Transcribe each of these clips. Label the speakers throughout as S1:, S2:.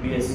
S1: PSC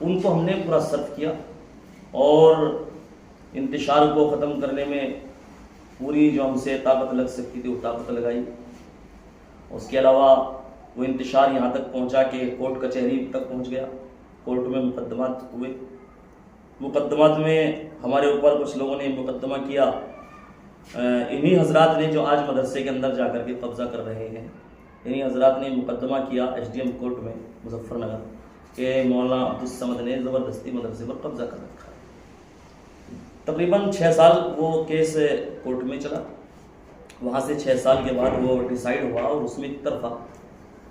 S1: ان کو ہم نے پورا سرد کیا اور انتشار کو ختم کرنے میں پوری جو ہم سے طاقت لگ سکتی تھی وہ طاقت لگائی. اس کے علاوہ وہ انتشار یہاں تک پہنچا کہ کورٹ کچہری تک پہنچ گیا. کورٹ میں مقدمات ہوئے. مقدمات میں ہمارے اوپر کچھ لوگوں نے مقدمہ کیا. انہی حضرات نے جو آج مدرسے کے اندر جا کر کے قبضہ کر رہے ہیں، انہی حضرات نے مقدمہ کیا ایس ڈی ایم کورٹ میں مظفر نگر کہ مولانا عبدالصمد نے زبردستی مدرسے پر قبضہ کر رکھا ہے. تقریباً 6 سال وہ کیس کورٹ میں چلا. وہاں سے 6 سال کے بعد وہ ڈیسائیڈ ہوا اور اس میں ایک طرفہ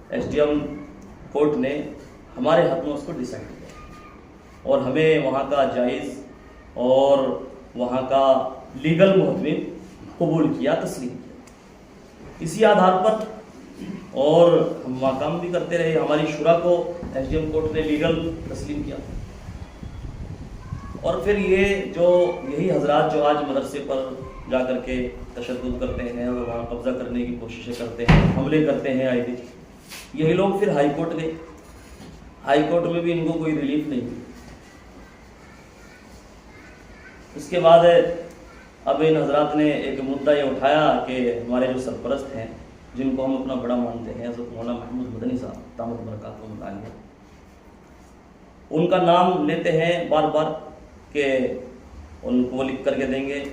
S1: ایس ڈی ایم کورٹ نے ہمارے حق میں اس کو ڈیسائیڈ کیا اور ہمیں وہاں کا جائز اور وہاں کا لیگل محتمم قبول کیا، تسلیم کیا. اسی آدھار پر اور ہم وہاں کام بھی کرتے رہے. ہماری شورا کو ایس ڈی ایم کورٹ نے لیگل تسلیم کیا. اور پھر یہی حضرات جو آج مدرسے پر جا کر کے تشدد کرتے ہیں اور وہاں قبضہ کرنے کی کوششیں کرتے ہیں، حملے کرتے ہیں آئے دن، یہی لوگ پھر ہائی کورٹ گئے. ہائی کورٹ میں بھی ان کو کوئی ریلیف نہیں ہوئی. اس کے بعد اب ان حضرات نے ایک مدعا یہ اٹھایا کہ ہمارے جو سرپرست ہیں جن کو ہم اپنا بڑا مانتے ہیں حضرت مولانا محمود مدنی صاحب دامت برکاتہم العالیہ، ان کا نام لیتے ہیں بار بار کہ ان کو لکھ کر کے دیں گے.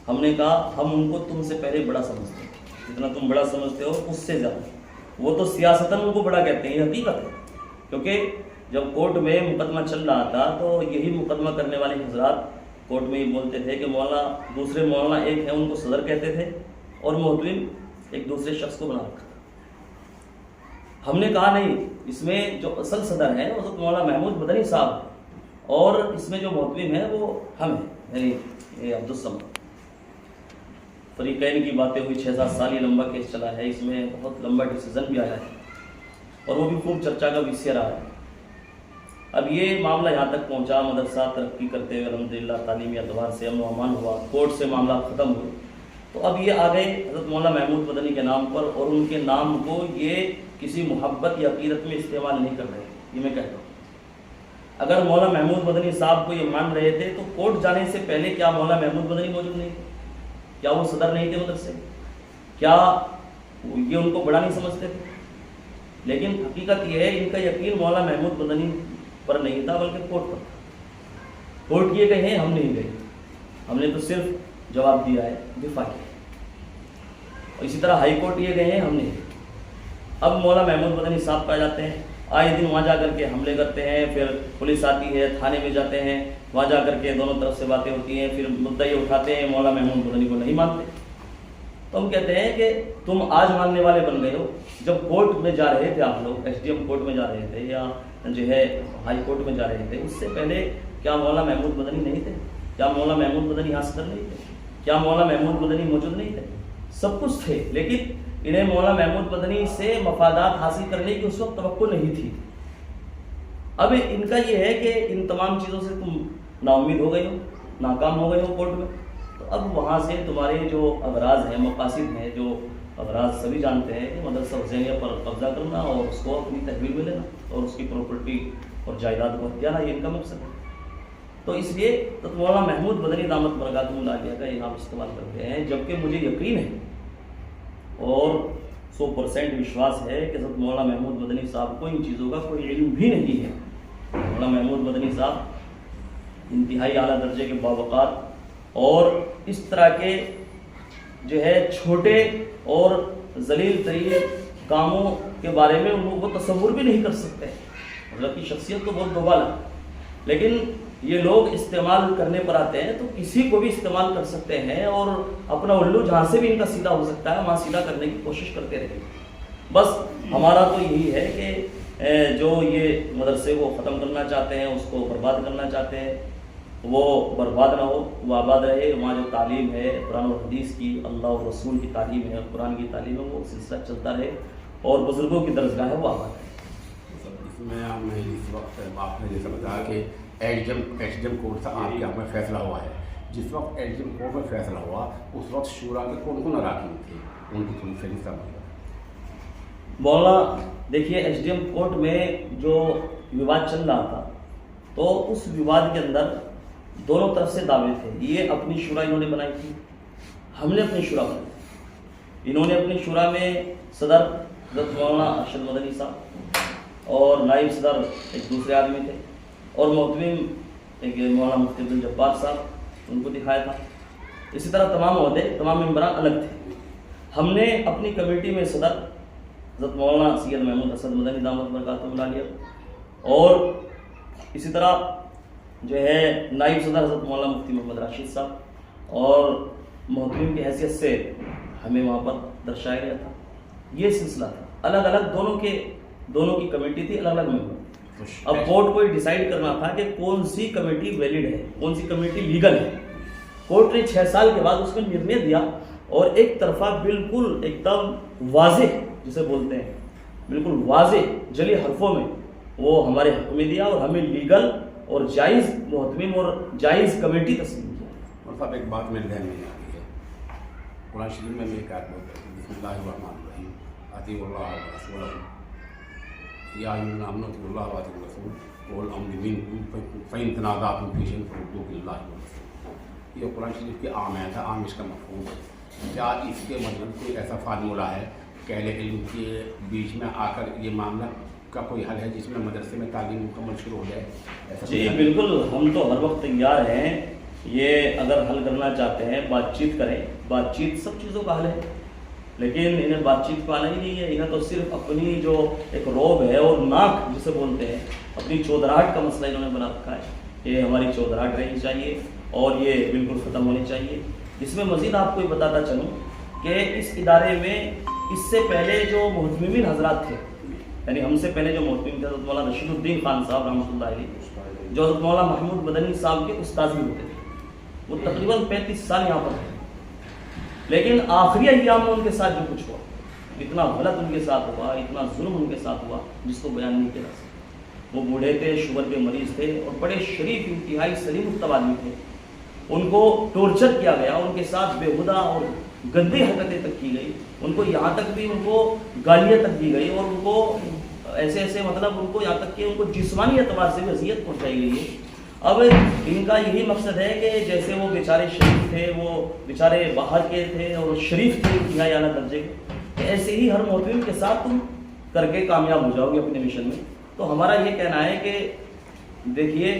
S1: ہم نے کہا ہم ان کو تم سے پہلے بڑا سمجھتے ہیں، جتنا تم بڑا سمجھتے ہو اس سے زیادہ. وہ تو سیاستاً ان کو بڑا کہتے ہیں، یہ حقیقت ہے. کیونکہ جب کورٹ میں مقدمہ چل رہا تھا تو یہی مقدمہ کرنے والے حضرات کورٹ میں یہ بولتے تھے کہ مولانا دوسرے مولانا ایک ہیں ان کو صدر کہتے تھے اور محتمم ایک دوسرے شخص کو بنا رکھا تھا. ہم نے کہا نہیں، اس میں جو اصل صدر ہیں حضرت مولانا محمود مدنی صاحب اور اس میں جو محتمم ہے وہ ہم ہیں، یعنی عبدالصمد. فریقین کی باتیں ہوئی. 6-7 سال یہ لمبا کیس چلا ہے. اس میں بہت لمبا ڈیسیزن بھی آیا ہے اور وہ بھی خوب چرچا کا وشے رہا ہے. اب یہ معاملہ یہاں تک پہنچا، مدرسہ ترقی کرتے ہوئے الحمدللہ تعلیمی اعتبار سے امن و امان ہوا، کورٹ سے معاملہ ختم ہوئے. تو اب یہ آ گئے حضرت مولانا محمود مدنی کے نام پر اور ان کے نام کو یہ کسی محبت یا عقیدت میں استعمال نہیں کر رہے. یہ میں کہتا ہوں اگر مولانا محمود مدنی صاحب کو یہ مان رہے تھے تو کورٹ جانے سے پہلے کیا مولانا محمود مدنی موجود نہیں تھے؟ کیا وہ صدر نہیں تھے مدرسے؟ کیا یہ ان کو بڑا نہیں سمجھتے تھے؟ لیکن حقیقت یہ ہے ان کا یقین مولانا محمود مدنی پر نہیں تھا بلکہ کورٹ پر تھا. کورٹ یہ کہیں ہم نہیں گئے، ہم نے تو صرف جواب دیا ہے، دفاع کیا. اور اسی طرح ہائی کورٹ یہ گئے ہم نے. اب مولانا محمود مدنی صاحب پائے جاتے ہیں، آئے دن وہاں جا کر کے حملے کرتے ہیں. پھر پولیس آتی ہے، تھانے میں جاتے ہیں، وہاں جا کر کے دونوں طرف سے باتیں ہوتی ہیں. پھر مدعا یہ اٹھاتے ہیں مولانا محمود مدنی کو نہیں مانتے. تو ہم کہتے ہیں کہ تم آج ماننے والے بن گئے ہو. جب کورٹ میں جا رہے تھے آپ لوگ، ایس ڈی ایم کورٹ میں جا رہے تھے یا جو ہے ہائی کورٹ میں جا رہے تھے، اس سے پہلے کیا مولانا محمود مدنی نہیں تھے؟ کیا مولانا محمود مدنی یہاں صدر نہیں تھے؟ کیا مولانا محمود مدنی موجود نہیں تھے؟ سب کچھ تھے، لیکن انہیں مولانا محمود مدنی سے مفادات حاصل کرنے کی اس وقت توقع نہیں تھی. اب ان کا یہ ہے کہ ان تمام چیزوں سے تم نا امید ہو گئے ہو، ناکام ہو گئے ہو کورٹ میں. تو اب وہاں سے تمہارے جو اغراض ہیں، مقاصد ہیں، جو اغراض سبھی جانتے ہیں کہ مدرسہ حسینیہ پر قبضہ کرنا اور اس کو اپنی تحویل میں لینا اور اس کی پراپرٹی اور جائیداد کو ہتھیانا، یہ ان کا مقصد ہے. تو اس لیے مولانا محمود مدنی دامت برکاتہم العالیہ کا یہ نام استعمال کرتے ہیں، جبکہ مجھے یقین ہے اور 100% وشواس ہے کہ حضرت مولانا محمود مدنی صاحب کو ان چیزوں کا کوئی علم بھی نہیں ہے. مولانا محمود مدنی صاحب انتہائی اعلیٰ درجے کے باوقار اور اس طرح کے جو ہے چھوٹے اور ذلیل ترین کاموں کے بارے میں ان لوگوں کو تصور بھی نہیں کر سکتے. حضرت کی شخصیت تو بہت دوبالا، لیکن یہ لوگ استعمال کرنے پر آتے ہیں تو کسی کو بھی استعمال کر سکتے ہیں اور اپنا الو جہاں سے بھی ان کا سیدھا ہو سکتا ہے وہاں سیدھا کرنے کی کوشش کرتے رہے. بس ہمارا تو یہی ہے کہ جو یہ مدرسے کو ختم کرنا چاہتے ہیں، اس کو برباد کرنا چاہتے ہیں، وہ برباد نہ ہو، وہ آباد رہے. وہاں جو تعلیم ہے قرآن و حدیث کی، اللہ اور رسول کی تعلیم ہے، قرآن کی تعلیم ہے، وہ سلسلہ چلتا رہے اور بزرگوں کی درسگاہ ہے وہ آباد رہے.
S2: اس میں ہم اس وقت آپ نے جیسا بتایا کہ ایس ڈی ایم کورٹ سے آپ کے حق میں فیصلہ ہوا ہے. جس وقت ایس ڈی ایم کورٹ میں فیصلہ ہوا اس وقت شورا کے کون کون اراکین تھے، ان کی تھوڑی فہرست آپ بتائیں.
S1: مولانا دیکھیے ایس ڈی ایم کورٹ میں جو وواد چل رہا تھا تو اس وواد کے اندر دونوں طرف سے دعوے تھے. یہ اپنی شورا انہوں نے بنائی تھی, ہم نے اپنی شورا بنائی تھی. انہوں نے اپنی شورا میں صدر حضرت مولانا ارشد مدنی صاحب اور نائب صدر ایک دوسرے آدمی تھے, اور محتمم ایک مولانا مفتی عبدالجبار صاحب ان کو دکھایا تھا. اسی طرح تمام عہدے تمام ممبران الگ تھے. ہم نے اپنی کمیٹی میں صدر حضرت مولانا سید محمود اسد مدنی دامت برکاتہم العالیہ, اور اسی طرح جو ہے نائب صدر حضرت مولانا مفتی محمد راشد صاحب, اور محتمم کی حیثیت سے ہمیں وہاں پر درشایا گیا تھا. یہ سلسلہ تھا, الگ الگ دونوں کی کمیٹی تھی, الگ الگ ممبر. اب کورٹ کو یہ ڈیسائیڈ کرنا تھا کہ کون سی کمیٹی ویلڈ ہے, کون سی کمیٹی لیگل ہے. کورٹ نے 6 سال کے بعد اس میں نرنے دیا, اور ایک طرفہ بالکل ایک دم واضح جسے بولتے ہیں بالکل واضح جلی حرفوں میں وہ ہمارے حق میں دیا, اور ہمیں لیگل اور جائز محتمم اور جائز کمیٹی تسلیم کیا.
S2: اور صاحب ایک بات میرے ذہن میں آتی ہے, قرآن شریف میں ایک آیت بولتے ہیں بسم اللہ الرحمن الرحیم اطیعوا اللہ ورسولہ یا ایھا الذین آمنوا اطیعوا اللہ واطیعوا الرسول واولی الامر منکم فإن تنازعتم فی شیء فردوہ الی اللہ والرسول. یہ قرآن شریف کی عام آیت ہے, عام اس کا مفہوم ہے. کیا اس کے مطلب کوئی ایسا فارمولہ ہے کہ اہل علم کے بیچ میں آ کر یہ معاملہ کا کوئی حل ہے جس میں مدرسے میں تعلیم مکمل شروع ہو جائے؟
S1: جی بالکل, ہم تو ہر وقت تیار ہیں. یہ اگر حل کرنا چاہتے ہیں بات چیت کریں, بات چیت سب چیزوں کا حل ہے, لیکن انہیں بات چیت کو آنا ہی نہیں ہے. انہیں تو صرف اپنی جو ایک روب ہے اور ناک جسے بولتے ہیں, اپنی چودراہٹ کا مسئلہ انہوں نے بنا رکھا ہے. یہ ہماری چودراہٹ رہنی چاہیے اور یہ بالکل ختم ہونی چاہیے. اس میں مزید آپ کو یہ بتاتا چلوں کہ اس ادارے میں اس سے پہلے جو محتممین حضرات تھے, یعنی ہم سے پہلے جو محتمم تھے حضرت مولانا رشید الدین خان صاحب رحمۃ اللہ علیہ, جو حضرت مولانا محمود مدنی صاحب کے استاذ بھی ہوتے تھے, وہ تقریباً 35 سال یہاں پر تھے. لیکن آخری ایام میں ان کے ساتھ جو کچھ ہوا, اتنا غلط ان کے ساتھ ہوا, اتنا ظلم ان کے ساتھ ہوا جس کو بیان نہیں کیا جا سکتا. وہ بوڑھے تھے, شوگر کے مریض تھے, اور بڑے شریف انتہائی سلیم الطبع آدمی تھے. ان کو ٹورچر کیا گیا, ان کے ساتھ بےہودہ اور گندی حرکتیں تک کی گئی. ان کو یہاں تک بھی ان کو گالیاں تک دی گئی, اور ان کو ایسے مطلب ان کو یہاں تک کہ ان کو جسمانی اعتبار سے بھی اذیت پہنچائی گئی ہے. اب ان کا یہی مقصد ہے کہ جیسے وہ بیچارے شریف تھے, وہ بیچارے باہر کے تھے اور شریف تھے انتہائی اعلیٰ درجے کے, ایسے ہی ہر محتمم کے ساتھ تم کر کے کامیاب ہو جاؤ گے اپنے مشن میں. تو ہمارا یہ کہنا ہے کہ دیکھیے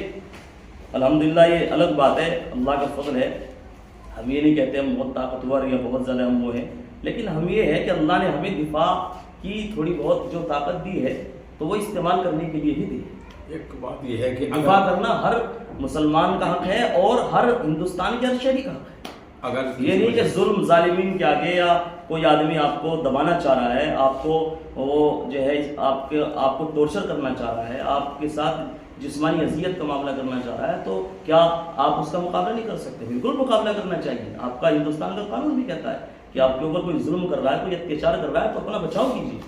S1: الحمدللہ یہ الگ بات ہے, اللہ کا فضل ہے. ہم یہ نہیں کہتے ہم بہت طاقتور یا بہت زیادہ ہم وہ ہیں, لیکن ہم یہ ہے کہ اللہ نے ہمیں دفاع کی تھوڑی بہت جو طاقت دی ہے تو وہ استعمال کرنے کے لیے ہی دی ہے.
S2: ایک بات یہ ہے کہ
S1: دفاع کرنا ہر مسلمان کا حق ہے اور ہر ہندوستان کے ہر شہری کا حق ہے.
S2: اگر
S1: یہ نہیں کہ ظلم ظالمین کے آگے یا کوئی آدمی آپ کو دبانا چاہ رہا ہے, آپ کو وہ جو ہے آپ کو ٹورچر کرنا چاہ رہا ہے, آپ کے ساتھ جسمانی اذیت کا معاملہ کرنا چاہ رہا ہے, تو کیا آپ اس کا مقابلہ نہیں کر سکتے؟ بالکل مقابلہ کرنا چاہیے. آپ کا ہندوستان کا قانون بھی کہتا ہے کہ آپ کے اوپر کوئی ظلم کر رہا ہے, کوئی اتیاچار کر رہا ہے تو اپنا بچاؤ کیجیے.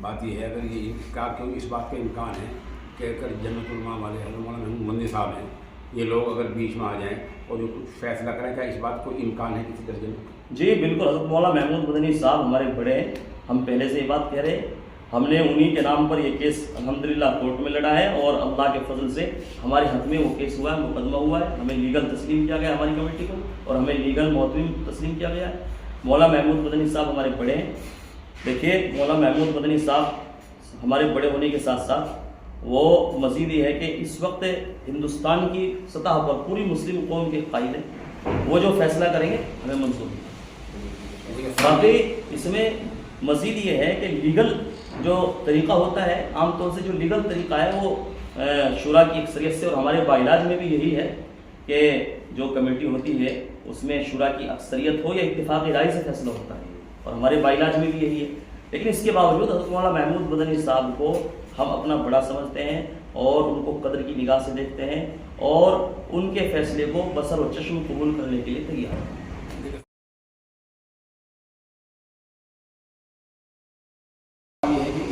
S2: بات یہ ہے اگر یہ کیوں اس بات کا امکان ہے کہ اگر جمعیت علماء والے حضرت مولانا محمود مدنی صاحب ہیں, یہ لوگ اگر بیچ میں آ جائیں اور جو کچھ فیصلہ کریں, کیا اس بات کو امکان ہے کسی درجے میں؟
S1: جی بالکل, حضرت مولانا محمود مدنی صاحب ہمارے بڑے ہیں, ہم پہلے سے یہ بات کہہ رہے ہیں. ہم نے انہی کے نام پر یہ کیس الحمدللہ کورٹ میں لڑا ہے, اور اللہ کے فضل سے ہمارے حق میں وہ کیس ہوا ہے, مقدمہ ہوا ہے. ہمیں لیگل تسلیم کیا گیا ہماری کمیٹی کو, اور ہمیں لیگل محتمم تسلیم کیا گیا ہے. مولانا محمود مدنی صاحب ہمارے بڑے ہیں. دیکھیے مولانا محمود مدنی صاحب ہمارے بڑے ہونے کے ساتھ ساتھ وہ مزید یہ ہے کہ اس وقت ہندوستان کی سطح پر پوری مسلم قوم کے قائد ہیں. وہ جو فیصلہ کریں گے ہمیں منظور ہے. باقی اس میں مزید یہ ہے کہ لیگل جو طریقہ ہوتا ہے, عام طور سے جو لیگل طریقہ ہے وہ شورا کی اکثریت سے, اور ہمارے باعلاج میں بھی یہی ہے کہ جو کمیٹی ہوتی ہے اس میں شورا کی اکثریت ہو یا اتفاقی رائے سے فیصلہ ہوتا ہے, اور ہمارے باعلاج میں بھی یہی ہے. لیکن اس کے باوجود حضرت مولانا محمود مدنی صاحب کو ہم اپنا بڑا سمجھتے ہیں, اور ان کو قدر کی نگاہ سے دیکھتے ہیں, اور ان کے فیصلے کو بصر و چشم قبول کرنے کے لیے تیار ہیں.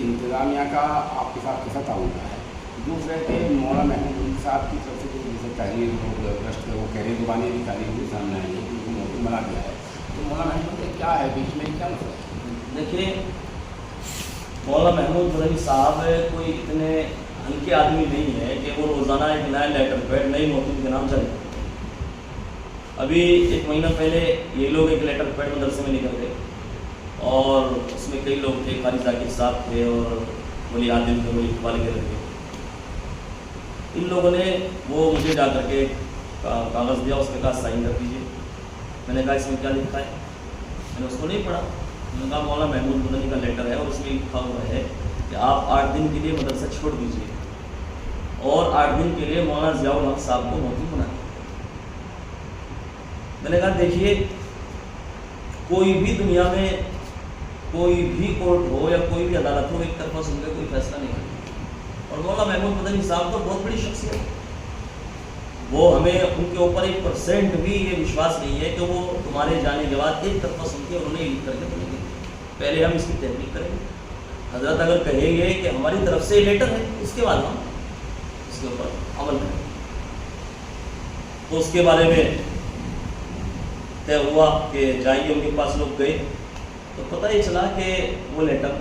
S2: انتظامیہ کا آپ کے ساتھ کیسا تعاون ہے؟ دوسرے کہ مولانا محمود صاحب کی طرف سے جو تحریر وہ کہہ رہے زبانی کی تعلیم بھی سامنے آئی ہے, ان کو موقع بنا دیا ہے, تو مولانا محمود کیا ہے بیچ میں, کیا مسئلہ ہے؟
S1: دیکھیے مولانا محمود مدنی صاحب کوئی اتنے ہلکے آدمی نہیں ہے کہ وہ روزانہ ایک نیا لیٹر پیڈ نئی محتم کے نام چلے. ابھی 1 مہینہ پہلے یہ لوگ ایک لیٹر پیڈ مدرسے میں نکل گئے اور اس میں کئی لوگ تھے، قاری ذاکر صاحب تھے اور ولی عادل تھے، ولی اقبال کے تھے. ان لوگوں نے وہ مجھے جا کر کے کاغذ دیا، اس پہ کہا سائن کر دیجیے. میں نے کہا اس میں کیا لکھا ہے؟ میں نے اس کو نہیں پڑھا. میں نے کہا مولانا محمود مدنی کا لیٹر ہے اور اس میں لکھا ہوا ہے کہ آپ 8 دن کے لیے مدرسہ چھوڑ دیجیے اور 8 دن کے لیے مولانا ضیاء الحق صاحب کو مفتی بنائیں. میں نے کہا دیکھیے، کوئی بھی دنیا میں کوئی بھی کورٹ ہو یا کوئی بھی عدالت ہو، ایک طرفہ سن کے کوئی فیصلہ نہیں کرتی. اور مولانا محمود مدنی صاحب تو بہت بڑی شخصیت ہے، وہ ہمیں ان کے اوپر 1% بھی یہ وشواس نہیں ہے کہ وہ تمہارے جانے کے بعد ایک طرفہ سن کے انہوں نے لکھ کر کے بولیں گے. پہلے ہم اس کی تحقیق کریں گے. حضرت اگر کہیں گے کہ ہماری طرف سے لیٹر ہے، اس کے بعد ہم اس کے اوپر عمل کریں. تو اس کے بارے میں طے ہوا کہ جائیے. ان کے پاس لوگ گئے تو پتہ یہ چلا کہ وہ لیٹر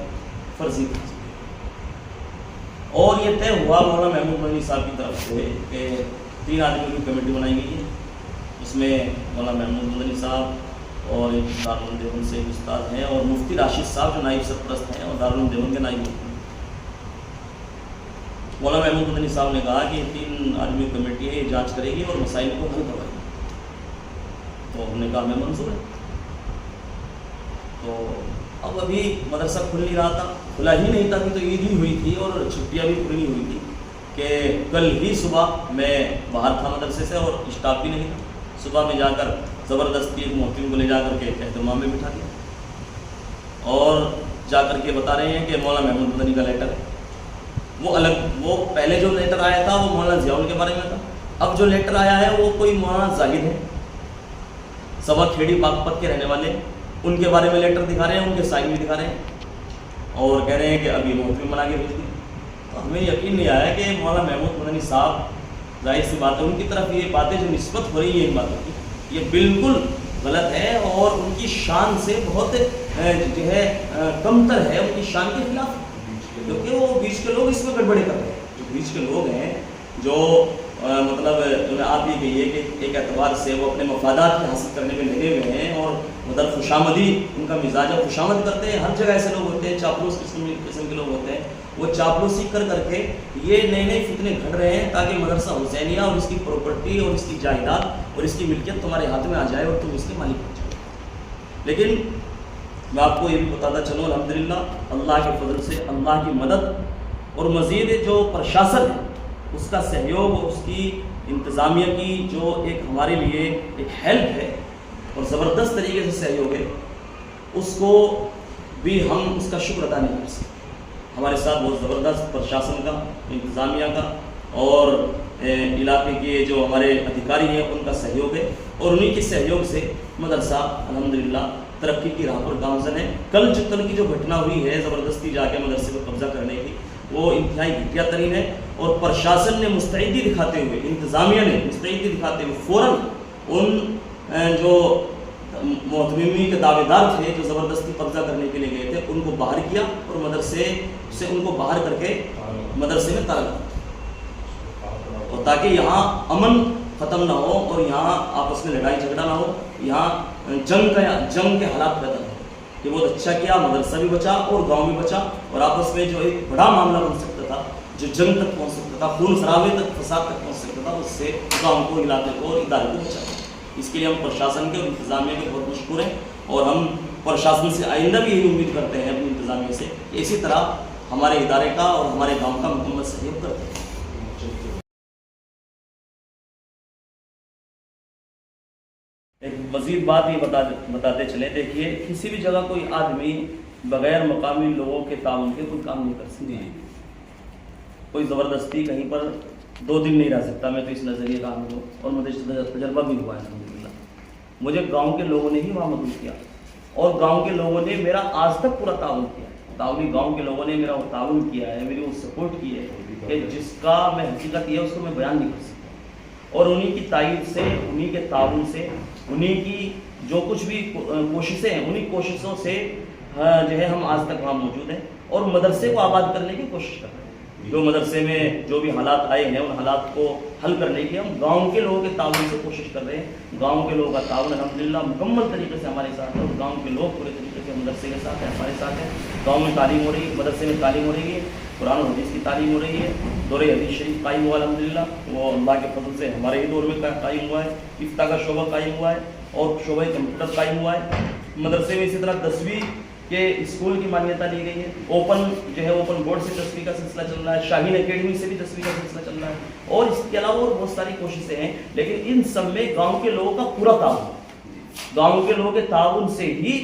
S1: فرضی تھا. اور یہ طے ہوا مولانا محمود مدنی صاحب کی طرف سے کہ 3 آدمیوں کی کمیٹی بنائی گئی ہے. اس میں مولانا محمود مدنی صاحب اور ایک دارالعلوم دیوبند سے استاد ہیں اور مفتی راشد صاحب جو نائب سرپرست ہیں اور دارالعلوم دیوبند کے نائب مفتی. مولانا محمود مدنی صاحب نے کہا کہ یہ 3 آدمیوں کی کمیٹی ہے، یہ جانچ کرے گی اور مسائل کو حل کروائے گی. تو ہم نے کہا ہمیں منظور ہے. تو اب ابھی مدرسہ کھل نہیں رہا تھا، کھلا ہی نہیں تھا کہ تو عید ہی ہوئی تھی اور چھٹیاں بھی پوری نہیں ہوئی تھی کہ کل ہی صبح میں باہر تھا مدرسے سے اور اسٹاف بھی نہیں تھا. صبح میں جا کر زبردستی ایک محتم کو لے جا کر کے اہتمام میں بٹھا دیا اور جا کر کے بتا رہے ہیں کہ مولانا محمود مدنی کا لیٹر ہے. وہ الگ، وہ پہلے جو لیٹر آیا تھا وہ مولانا ضیاء کے بارے میں تھا. اب جو لیٹر آیا ہے وہ کوئی مولانا زاہد ہے، سوا کھیڑی باغپت کے رہنے والے، ان کے بارے میں لیٹر دکھا رہے ہیں، ان کے سائن بھی دکھا رہے ہیں اور کہہ رہے ہیں کہ ابھی محتم بنا کے بھیج دیں. تو ہمیں یقین نہیں آیا کہ مولانا محمود مدنی صاحب، ظاہر سی بات ہے ان کی طرف یہ باتیں جو نسبت ہو رہی ہیں ان باتوں کی، یہ بالکل غلط ہے اور ان کی شان سے بہت جو ہے کمتر ہے، ان کی شان کے خلاف ہے. کیونکہ وہ بیچ کے لوگ اس میں گڑبڑے کر رہے ہیں. جو بیچ کے لوگ ہیں جو مطلب آپ یہ کہیے کہ ایک اعتبار سے وہ اپنے مفادات کے حاصل کرنے میں لگے ہوئے ہیں اور مطلب خوشامدی ان کا مزاج ہے، خوشامد کرتے ہیں. ہر جگہ ایسے لوگ ہوتے ہیں، چاپلوس قسم کے لوگ ہوتے ہیں. وہ چاپلوسی کر کے یہ نئے فتنے گھڑ رہے ہیں تاکہ مدرسہ حسینیہ اور اس کی پراپرٹی اور اس کی جائیداد اور اس کی ملکیت تمہارے ہاتھ میں آ جائے اور تم اس کے مالک بن جاؤ. لیکن میں آپ کو یہ بھی بتاتا چلوں، الحمدللہ اللہ کے فضل سے اللہ کی مدد اور مزید جو پرشاسن ہے اس کا سہیوگ اور اس کی انتظامیہ کی جو ایک ہمارے لیے ایک ہیلپ ہے اور زبردست طریقے سے سہیوگ ہے، اس کو بھی ہم اس کا شکر ادا نہیں کر سکتے. ہمارے ساتھ بہت زبردست پرشاسن کا، انتظامیہ کا اور علاقے کے جو ہمارے ادھیکاری ہیں ان کا سہیوگ ہے اور انہی کے سہیوگ سے مدرسہ الحمدللہ ترقی کی راہ پر گامزن ہے. کل کی جو گھٹنا ہوئی ہے زبردستی جا کے مدرسے کو قبضہ کرنے کی، وہ انتہائی گھٹیا ترین ہے اور پرشاسن نے مستعدی دکھاتے ہوئے، انتظامیہ نے مستعدی دکھاتے ہوئے فوراً ان جو محتمین کے دعوے دار تھے جو زبردستی قبضہ کرنے کے لیے گئے تھے ان کو باہر کیا اور مدرسے سے ان کو باہر کر کے مدرسے میں تالا اور تاکہ یہاں امن ختم نہ ہو اور یہاں آپس میں لڑائی جھگڑا نہ ہو، یہاں جنگ کے حالات پیدا ہو. کہ بہت اچھا کیا، مدرسہ بھی بچا اور گاؤں بھی بچا اور آپس میں جو ایک بڑا معاملہ بن سکتا تھا، جو جنگ تک پہنچ سکتا تھا، خون خرابے تک، فساد تک پہنچ سکتا تھا، اس سے گاؤں کو، علاقے کو اور ادارے کو بچا. اس کے لیے ہم پرشاسن کے اور انتظامیہ کے بہت مشکور ہیں اور ہم پرشاسن سے آئندہ بھی یہی امید کرتے ہیں اپنی انتظامیہ سے کہ اسی طرح ہمارے ادارے کا اور ہمارے گاؤں کا مکمل سہیوگ کرتے ہیں. ایک مزید بات یہ بتاتے چلیں، دیکھیے کسی بھی جگہ کوئی آدمی بغیر مقامی لوگوں کے تعاون کے کوئی کام نہیں کر سکتا. کوئی زبردستی کہیں پر 2 دن نہیں رہ سکتا. میں تو اس نظریے کا حامل ہوں اور مجھے تجربہ بھی ہوا ہے الحمدللہ. مجھے گاؤں کے لوگوں نے ہی وہاں مدد کیا اور گاؤں کے لوگوں نے میرا آج تک پورا تعاون کیا. گاؤں کے لوگوں نے میرا وہ تعاون کیا ہے، میری وہ سپورٹ کی ہے کہ جس کا میں حقیقت یہ اس کو میں بیان نہیں کر سکتا. اور انہی کی تائید سے، انہی کے تعاون سے، انہی کی جو کچھ بھی کوششیں ہیں، انہی کوششوں سے جو ہے ہم آج تک وہاں موجود ہیں اور مدرسے کو آباد کرنے کی کوشش کر رہے ہیں. جو مدرسے میں جو بھی حالات آئے ہیں ان حالات کو حل کرنے کی ہم گاؤں کے لوگوں کے تعاون سے کوشش کر رہے ہیں. گاؤں کے لوگوں کا تعاون الحمدللہ مکمل طریقے سے ہمارے ساتھ ہے, اور گاؤں کے لوگ پورے طریقے سے مدرسے کے ساتھ ہیں, ہمارے ساتھ ہیں. گاؤں میں تعلیم ہو رہی ہے, مدرسے میں تعلیم ہو رہی ہے, قرآن و حدیث کی تعلیم ہو رہی ہے. دور حدیث شریف قائم ہوا الحمدللہ, وہ اللہ کے فضل سے ہمارے ہی دور میں قائم ہوا ہے. افتاء کا شعبہ قائم ہوا ہے, اور شعبہ کمپیوٹر قائم ہوا ہے. مدرسے میں اسی طرح 10ویں کے اسکول کی مانیتا لی گئی ہے. اوپن جو ہے اوپن بورڈ سے 10ویں کا سلسلہ چل رہا ہے, شاہین اکیڈمی سے بھی 10ویں کا سلسلہ چل رہا ہے, اور اس کے علاوہ اور بہت ساری کوششیں ہیں. لیکن ان سب میں گاؤں کے لوگوں کا پورا تعاون, گاؤں کے لوگوں کے تعاون سے ہی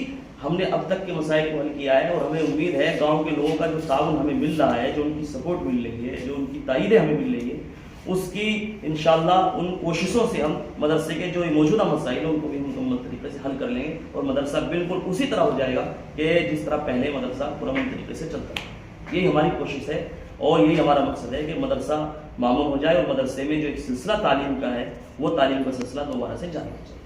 S1: ہم نے اب تک کے مسائل کو حل کیا ہے. اور ہمیں امید ہے گاؤں کے لوگوں کا جو تعاون ہمیں مل رہا ہے, جو ان کی سپورٹ مل رہی ہے, جو ان کی تائیدیں ہمیں مل رہی ہے, اس کی انشاءاللہ ان کوششوں سے ہم مدرسے کے جو موجودہ مسائل ہیں ان کو بھی مکمل طریقے سے حل کر لیں گے, اور مدرسہ بالکل اسی طرح ہو جائے گا کہ جس طرح پہلے مدرسہ پرامن طریقے سے چلتا ہے. یہی ہماری کوشش ہے, اور یہی ہمارا مقصد ہے کہ مدرسہ معمول ہو جائے, اور مدرسے میں جو ایک سلسلہ تعلیم کا ہے وہ تعلیم کا سلسلہ دوبارہ سے جاری ہو جائے.